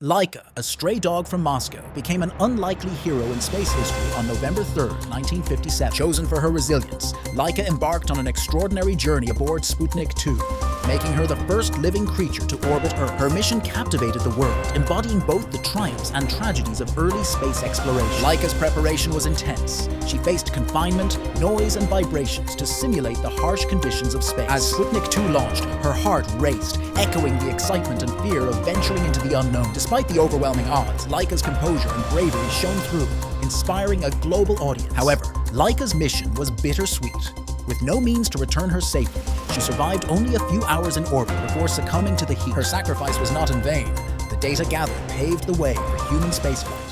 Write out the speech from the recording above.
Laika, a stray dog from Moscow, became an unlikely hero in space history on November 3, 1957. Chosen for her resilience, Laika embarked on an extraordinary journey aboard Sputnik 2, making her the first living creature to orbit Earth. Her mission captivated the world, embodying both the triumphs and tragedies of early space exploration. Laika's preparation was intense. She faced confinement, noise, and vibrations to simulate the harsh conditions of space. As Sputnik 2 launched, her heart raced, echoing the excitement and fear of venturing into the unknown. Despite the overwhelming odds, Laika's composure and bravery shone through, inspiring a global audience. However, Laika's mission was bittersweet. With no means to return her safely, she survived only a few hours in orbit before succumbing to the heat. Her sacrifice was not in vain. The data gathered paved the way for human spaceflight.